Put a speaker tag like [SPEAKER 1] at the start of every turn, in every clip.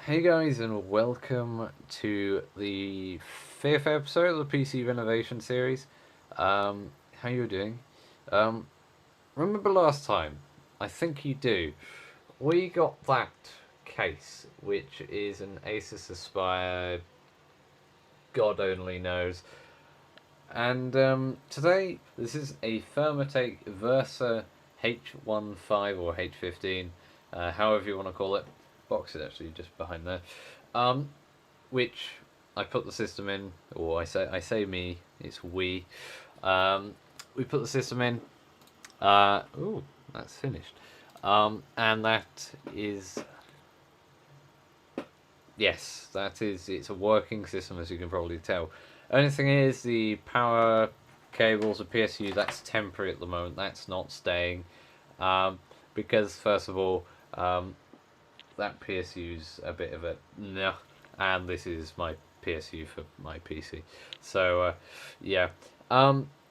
[SPEAKER 1] Hey guys, and welcome to the fifth episode of the PC Renovation series. How you doing? Um, Remember last time? I think you do. We got that case, which is an Asus Aspire, God only knows. And today, this is a Thermatec Versa H15 or H15, however you want to call it. Box is actually just behind there. Um, which I put the system in, or I say me, it's we. We put the system in. Ooh, that's finished. And that is, yes, that is, it's a working system, as you can probably tell. Only thing is the power cables of PSU, that's temporary at the moment. That's not staying, um, because first of all, that PSU's a bit of a nah, and this is my PSU for my PC. So, yeah.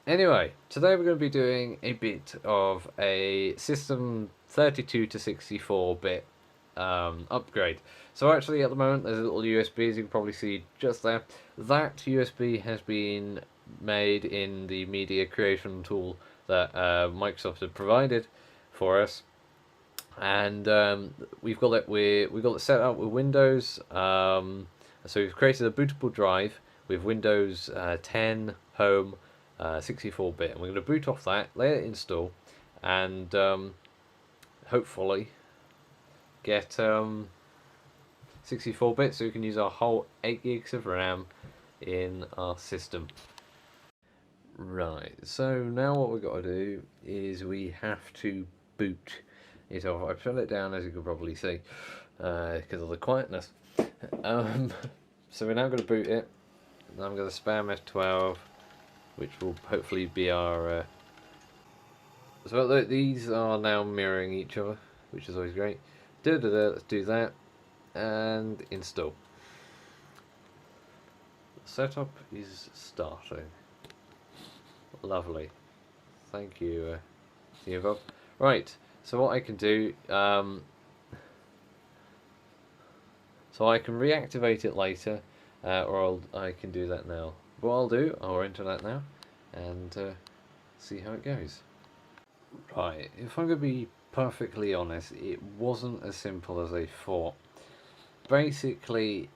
[SPEAKER 1] Anyway, today we're going to be doing a bit of a system 32 to 64 bit upgrade. So actually, at the moment, there's a little USB, as you can probably see just there. That USB has been made in the media creation tool that Microsoft had provided for us, and we've got it set up with Windows. So we've created a bootable drive with Windows 10 Home 64-bit, and we're going to boot off that, let it install, and hopefully get 64-bit so we can use our whole 8 gigs of RAM in our system. Right, so now what we've got to do is we have to boot it off. I've shut it down, as you can probably see, because of the quietness. Um, so we're now going to boot it, and I'm going to spam F12, which will hopefully be our... So these are now mirroring each other, which is always great. Let's do that, and install. The setup is starting. Lovely. Thank you, Bob. Right, so what I can do, so I can reactivate it later, or I can do that now. What I'll do, I'll enter that now, and see how it goes. Right, if I'm going to be perfectly honest, it wasn't as simple as I thought. Basically,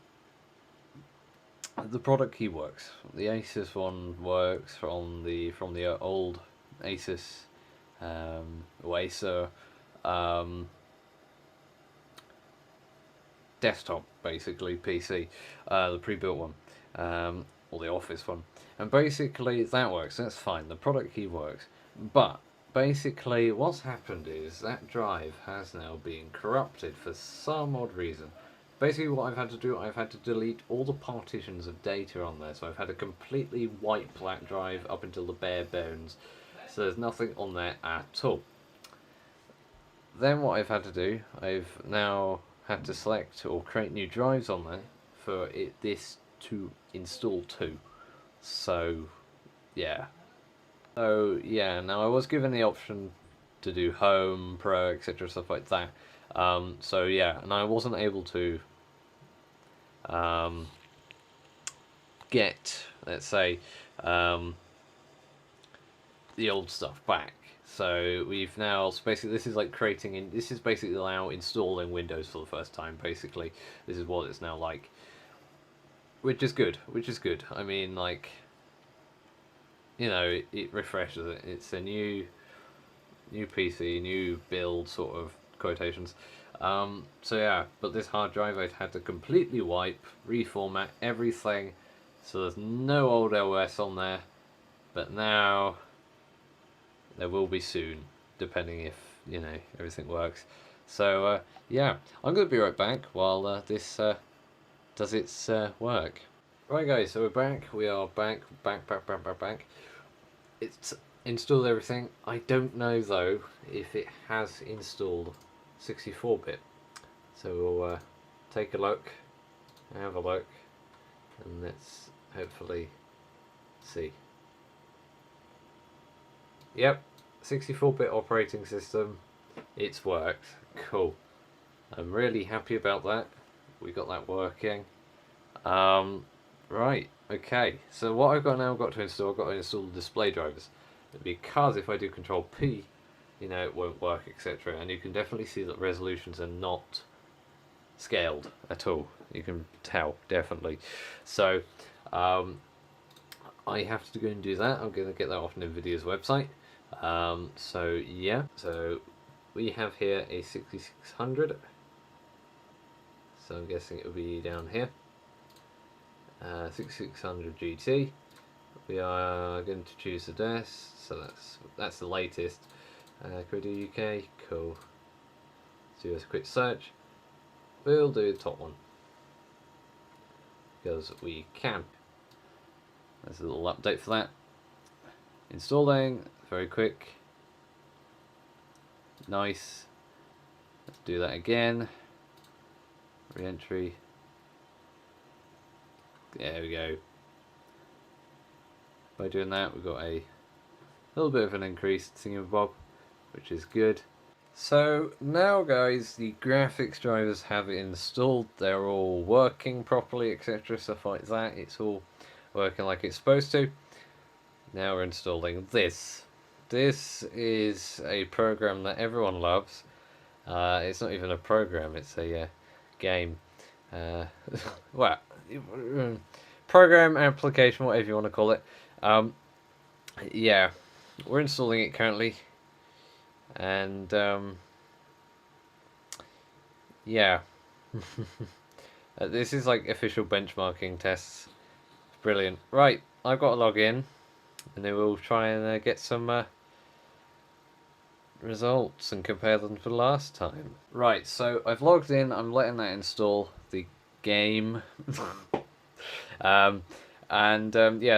[SPEAKER 1] the product key works. The Asus one works from the old Asus or Acer desktop, basically PC, the pre-built one, or the Office one, and basically that works. That's fine. The product key works, but basically what's happened is that drive has now been corrupted for some odd reason. Basically what I've had to do, I've had to delete all the partitions of data on there, so I've had to completely wipe that drive up until the bare bones, so there's nothing on there at all. Then what I've had to do, I've now had to select or create new drives on there for this to install to. So yeah. So yeah, now I was given the option to do Home, Pro, etc., stuff like that. So yeah, and I wasn't able to get, let's say, the old stuff back. So we've now, so basically this is like this is basically now installing Windows for the first time, basically. This is what it's now like. Which is good, I mean, like, you know, it refreshes it. It's a new PC, new build, sort of quotations. So yeah, but this hard drive I'd had to completely wipe, reformat everything, so there's no old OS on there, but now there will be soon, depending if, you know, everything works. So yeah, I'm going to be right back while this does its work. Right guys, so we're back. We are back. It's installed everything. I don't know though if it has installed 64-bit. So we'll take a look, have a look, and let's hopefully see. Yep, 64-bit operating system. It's worked. Cool. I'm really happy about that. we got that working. Right, okay. So what I've got now, I've got to install the display drivers, because if I do Control P, you know, it won't work, etc. And you can definitely see that resolutions are not scaled at all. You can tell, definitely. So I have to go and do that. I'm going to get that off NVIDIA's website. So yeah, so we have here a 6600. So I'm guessing it will be down here. 6600 GT. We are going to choose the desk, so that's the latest. Can we do UK? Cool. So do a quick search. We'll do the top one because we can. There's a little update for that. Installing, very quick. Nice. Let's do that again. Re-entry. There we go. By doing that, we've got a little bit of an increased thingamabob, which is good. So now, guys, the graphics drivers have it installed. They're all working properly, etc. Stuff like that. It's all working like it's supposed to. Now we're installing this. This is a program that everyone loves. It's not even a program; it's a game. Well, program, application, whatever you want to call it. Yeah, we're installing it currently, and yeah, this is like official benchmarking tests. Brilliant. Right, I've got to log in, and then we'll try and get some results and compare them to last time. Right, so I've logged in. I'm letting that install the game. Yeah,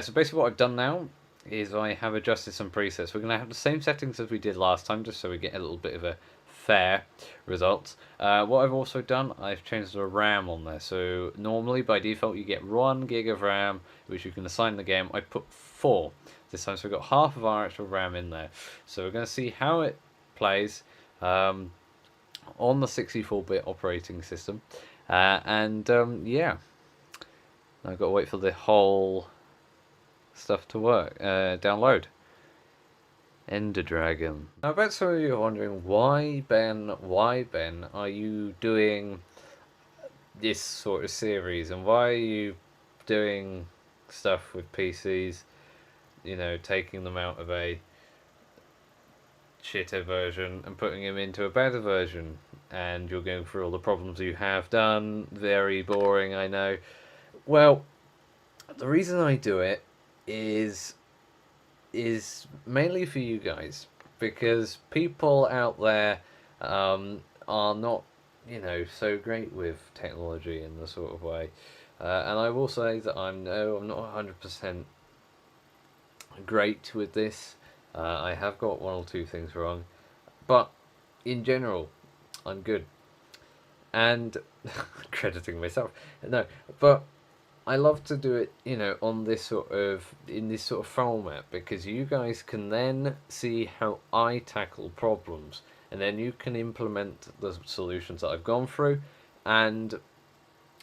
[SPEAKER 1] so basically what I've done now is I have adjusted some presets. We're going to have the same settings as we did last time, just so we get a little bit of a fair result. What I've also done, I've changed the RAM on there. So normally by default you get 1 gig of RAM, which you can assign the game. I put 4 this time, so we've got half of our actual RAM in there. So we're going to see how it plays on the 64-bit operating system. Yeah, I've got to wait for the whole stuff to work, download. Ender Dragon. Now, I bet some of you are wondering, why Ben, are you doing this sort of series, and why are you doing stuff with PCs, you know, taking them out of a shitter version and putting them into a better version, and you're going through all the problems you have done. Very boring, I know. Well, the reason I do it is mainly for you guys, because people out there are not, you know, so great with technology in the sort of way, and I will say that I'm not 100% great with this. I have got one or two things wrong, but in general I'm good, and crediting myself, no, but I love to do it, you know, on this sort of, in this sort of format, because you guys can then see how I tackle problems, and then you can implement the solutions that I've gone through, and,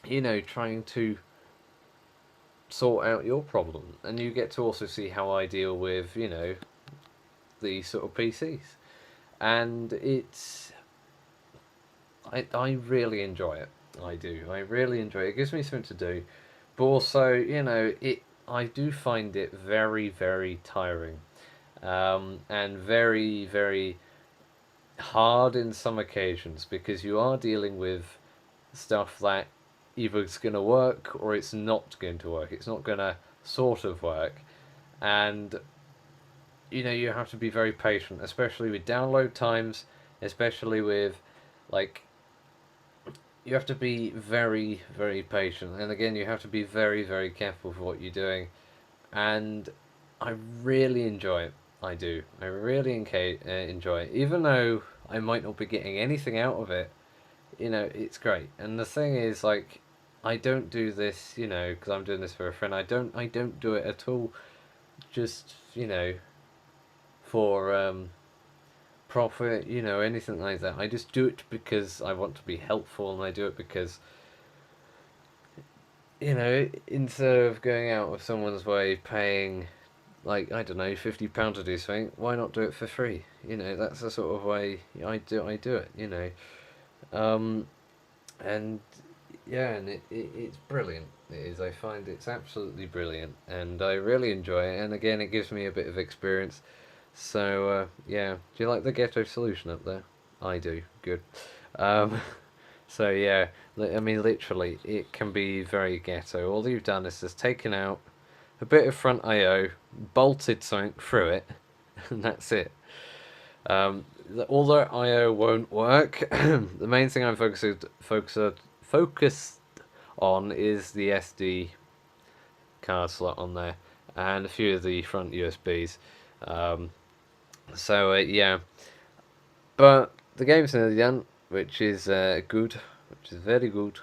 [SPEAKER 1] you know, trying to sort out your problem, and you get to also see how I deal with, you know, these sort of PCs, and I really enjoy it. I do. I really enjoy it. It gives me something to do. But also, you know, I do find it very, very tiring, and very, very hard in some occasions, because you are dealing with stuff that either it's going to work or it's not going to work. It's not going to sort of work, and you know, you have to be very patient, especially with download times, especially with, like, you have to be very, very patient, and again, you have to be very, very careful with what you're doing, and I really enjoy it. I do. I really enjoy it, even though I might not be getting anything out of it. You know, it's great. And the thing is, like, I don't do this, you know, because I'm doing this for a friend. I don't do it at all, just, you know, for profit, you know, anything like that. I just do it because I want to be helpful, and I do it because you know, instead of going out of someone's way, paying like I don't know, £50 to do something, why not do it for free? You know, that's the sort of way I do it. You know, um, and yeah, and it's brilliant. It is. I find it's absolutely brilliant, and I really enjoy it. And again, it gives me a bit of experience. So yeah, do you like the ghetto solution up there? I do. Good. Um, so yeah, I mean, literally, it can be very ghetto. All you've done is just taken out a bit of front IO, bolted something through it, and that's it. Although IO won't work, the main thing I'm focused on is the SD card slot on there, and a few of the front USBs. Um, yeah, but the game's nearly done, which is good, which is very good.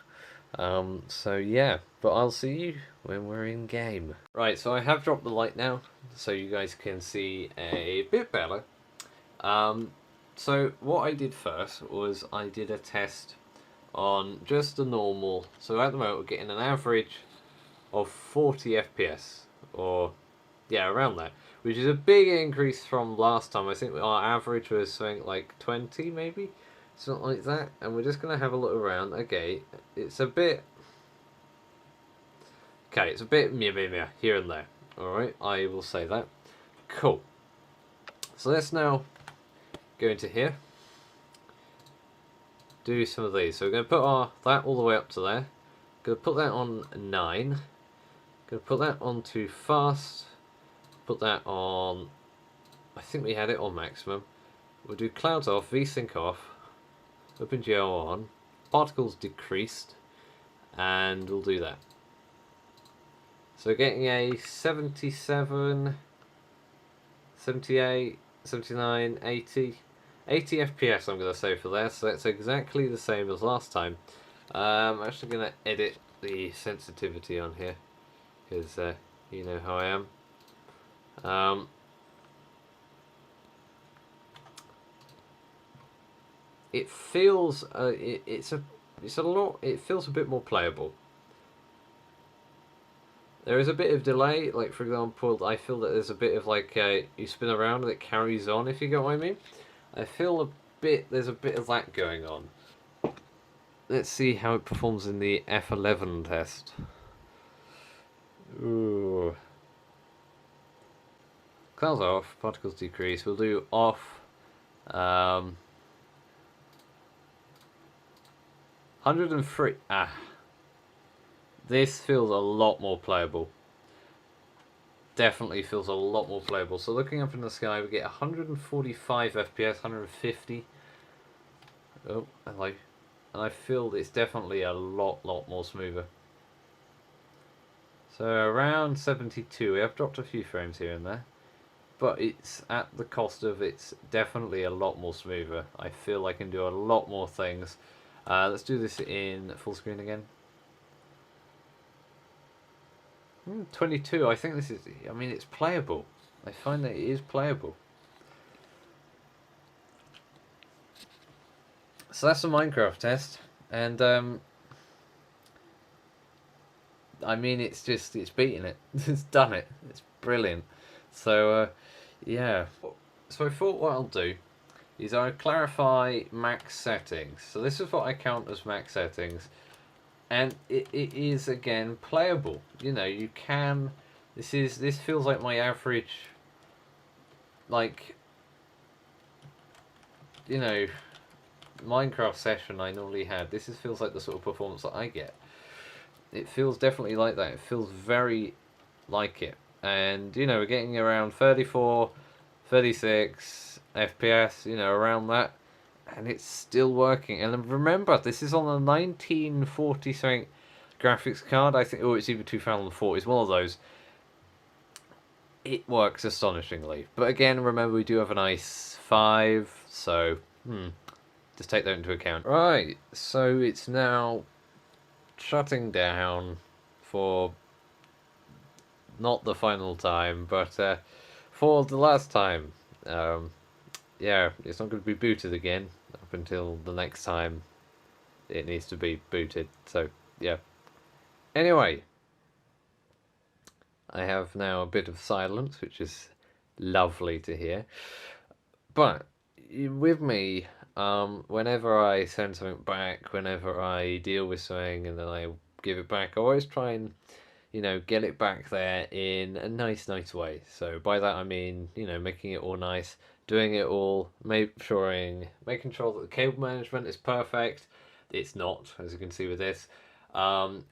[SPEAKER 1] So yeah, but I'll see you when we're in game. Right, so I have dropped the light now, so you guys can see a bit better. So what I did first was I did a test on just a normal. So at the moment we're getting an average of 40 FPS, or yeah, around that, which is a big increase from last time. I think our average was something like 20, maybe, something like that. And we're just gonna have a look around. Okay, it's a bit. Okay, it's a bit meh here and there. All right, I will say that. Cool. So let's now go into here. Do some of these. So we're going to put that all the way up to there. Going to put that on 9. Going to put that on to fast. Put that on. I think we had it on maximum. We'll do clouds off, VSync off, OpenGL on, particles decreased, and we'll do that. So getting a 77, 78, 79, 80. 80 FPS I'm going to say for there, so that's exactly the same as last time. I'm actually going to edit the sensitivity on here, because you know how I am. It feels it feels a bit more playable. There is a bit of delay, like for example, I feel that there's a bit of like you spin around and it carries on, if you get what I mean. I feel there's a bit of that going on. Let's see how it performs in the F11 test. Ooh. Clouds off, particles decrease. We'll do off. 103. This feels a lot more playable. Definitely feels a lot more playable. So looking up in the sky, we get 145 FPS, 150. Oh, hello. And I feel it's definitely a lot more smoother. So around 72. We have dropped a few frames here and there, but it's at the cost of it's definitely a lot more smoother. I feel I can do a lot more things. Let's do this in full screen again. 22. I think this is. I mean, it's playable. I find that it is playable. So that's a Minecraft test, and I mean, it's beating it. It's done it. It's brilliant. So yeah. So I thought what I'll do is I'll clarify max settings. So this is what I count as max settings. And it is again playable. You know, you can. This feels like my average. Like, you know, Minecraft session I normally had. Feels like the sort of performance that I get. It feels definitely like that. It feels very like it. And you know, we're getting around 34, 36 FPS. You know, around that. And it's still working. And remember, this is on a 1940 something graphics card. I think, it's either 2004. It's one of those. It works astonishingly. But again, remember, we do have an i5, so just take that into account. Right, so it's now shutting down for not the final time, but for the last time. Yeah, it's not going to be booted again up until the next time it needs to be booted. So, yeah. Anyway, I have now a bit of silence, which is lovely to hear. But with me, whenever I send something back, whenever I deal with something and then I give it back, I always try and get it back there in a nice way. So by that I mean, making it all nice, doing it all, making sure that the cable management is perfect. It's not, as you can see with this,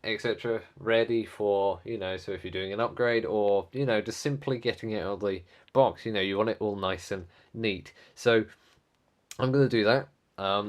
[SPEAKER 1] etc. Ready for, so if you're doing an upgrade or, just simply getting it out of the box, you want it all nice and neat. So I'm going to do that.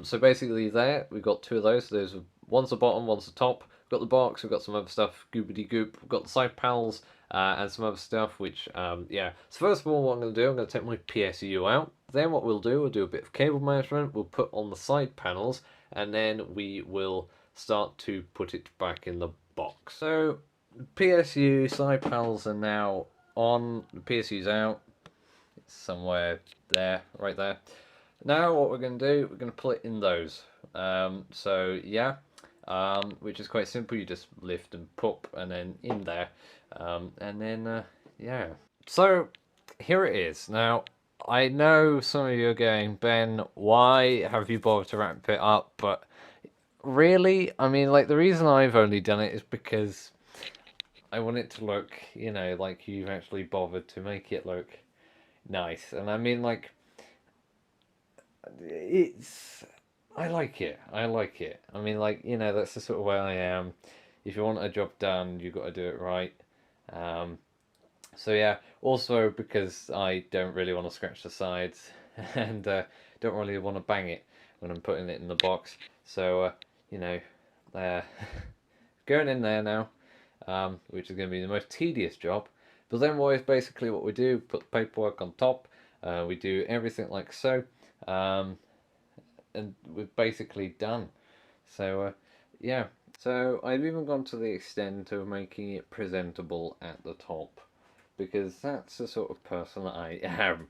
[SPEAKER 1] So basically there, we've got two of those. There's one's the bottom, one's the top. We've got the box, we've got some other stuff, goobity goop. We've got the side panels and some other stuff, which, yeah. So first of all, what I'm going to do, I'm going to take my PSU out. Then what we'll do a bit of cable management. We'll put on the side panels, and then we will start to put it back in the box. So PSU side panels are now on. The PSU's out. It's somewhere there, right there. Now what we're going to do, we're going to put it in those. So yeah, which is quite simple. You just lift and pop and then in there. And then, yeah. So here it is. Now, I know some of you are going, Ben, why have you bothered to wrap it up? But really, I mean, like, the reason I've only done it is because I want it to look, like you've actually bothered to make it look nice. And I mean, like, I like it. I like it. I mean, like, that's the sort of way I am. If you want a job done, you've got to do it right. So yeah, also because I don't really want to scratch the sides and don't really want to bang it when I'm putting it in the box. So, going in there now, which is going to be the most tedious job. But then what we do, put the paperwork on top, we do everything like so, and we're basically done. So, yeah. So I've even gone to the extent of making it presentable at the top, because that's the sort of person I am.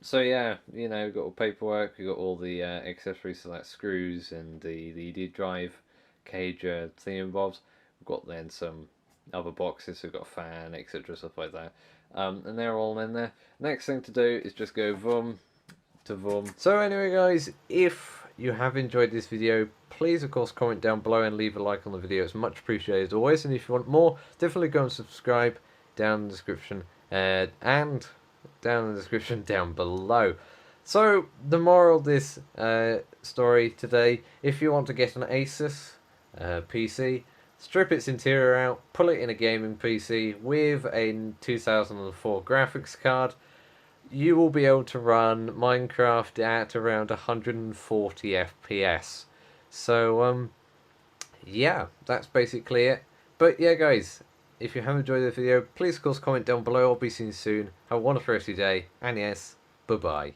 [SPEAKER 1] So yeah, we've got all paperwork, we've got all the accessories, so that's screws and the ED drive, cage, thing involves. We've got then some other boxes, so we've got a fan, etc., stuff like that. And they're all in there. Next thing to do is just go VUM to VUM. So anyway guys, if you have enjoyed this video, please of course comment down below and leave a like on the video. It's much appreciated as always, and if you want more, definitely go and subscribe down in the description and down in the description down below. So the moral of this story today, if you want to get an Asus PC, strip its interior out, pull it in a gaming PC with a 2004 graphics card, you will be able to run Minecraft at around 140 FPS. So yeah, that's basically it. But yeah guys, if you have enjoyed the video, please of course comment down below. I'll be seeing you soon. Have a wonderful rest of your day, and yes, bye bye.